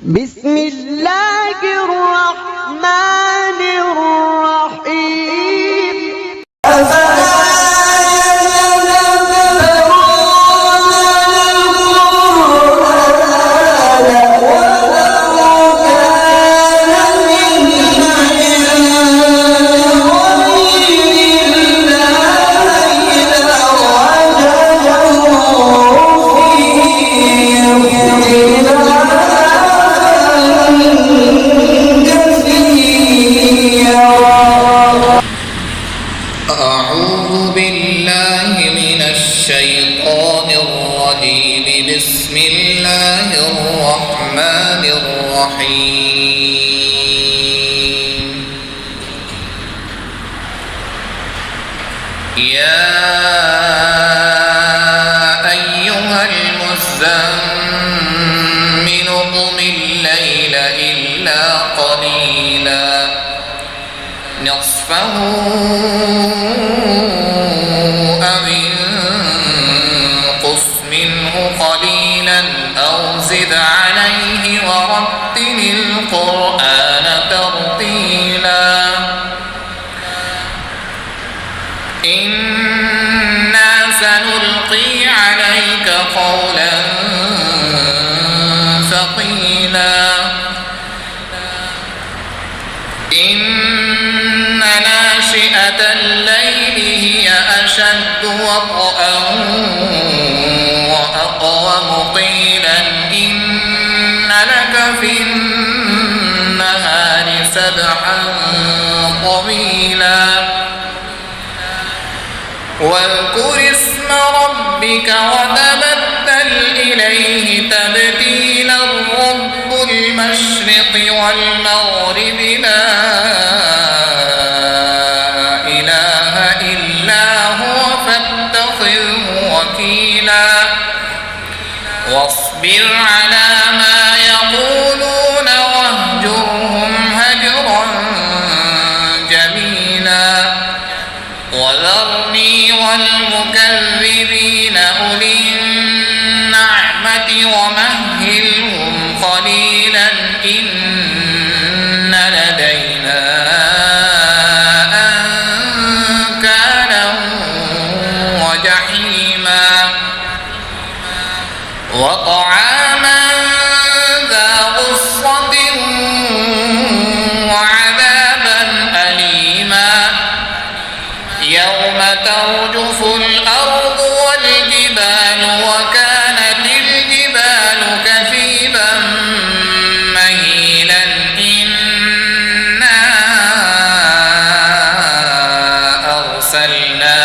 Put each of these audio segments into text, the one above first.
بسم الله الرحمن الرحيم. أعوذ بالله من الشيطان الرجيم. بسم الله الرحمن الرحيم. يا أيها المزمل قم الليل إلا قليلا نصفه أو انقص منه قليلا أو زد عليه ورتل القرآن ترتيلا. إنا سنلقي عليك قولا ثقيلا. إن ناشئة الليل هي أشد وطئا وأقوم قيلا. إن لك في النهار سبحا طويلا. واذكر اسم ربك وتبتل إليه تبتيلا. رب المشرق والمغرب لا إله إلا هو فاتخذه وكيلا. واصبر على ما يقولون واهجرهم هجرا جميلا. وذرني والمكذبين أولي النعمة ومهلهم قليلا. إن لدينا أنكالا وجحيما وطعاما ذا غصة وعذابا أليما. يوم ترجف الأرض والجبال وكانت الجبال كثيبا مهيلا. إنا أرسلنا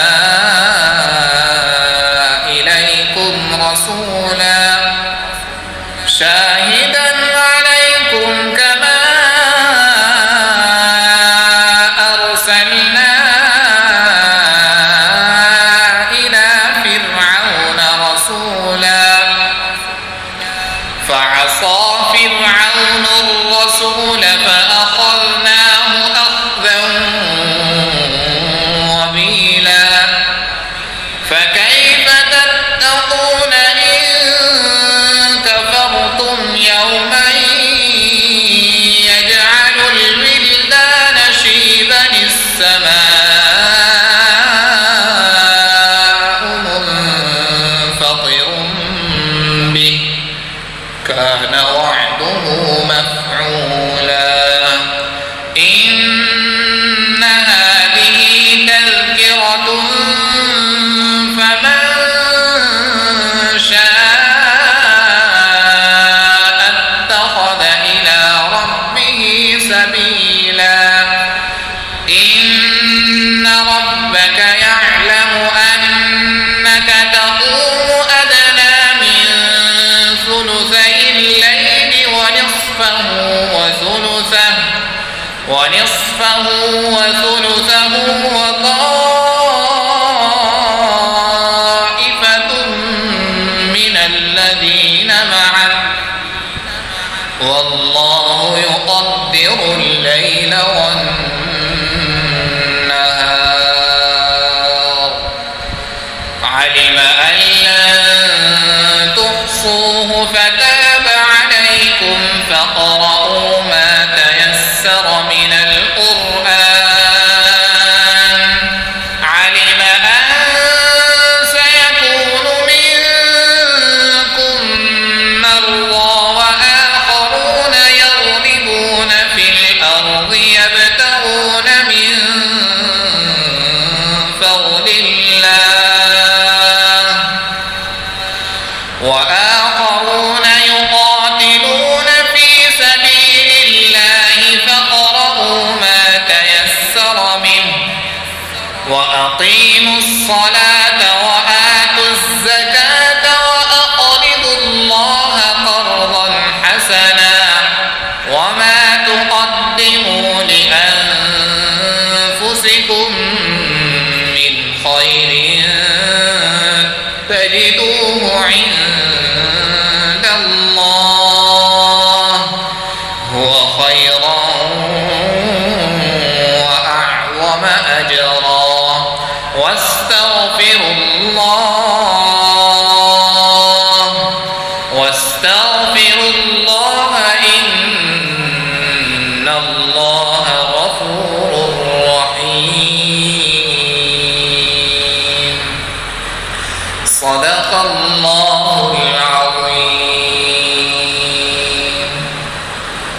إليكم رسولا شاهدا عليكم كما أرسلنا فعصى فرعون الرسول فأخذناه أخذا وبيلا. فكيف تتقون إن كفرتم يوما يجعل الولدان شيبا السماء منفطر به كان وعده مفعولا. إن هذه تذكرة فمن شاء اتخذ إلى ربه سبيلا. إن ربك يعلم أنك تقوم أدنى من ثلثي الليل ونصفه وثلثه وطائفة من الذين معه والله يقدر الليل والنهار. علم أن لن تحصوه فتاب عليكم فقال واستغفروا الله إن الله غفور رحيم. صدق الله العظيم.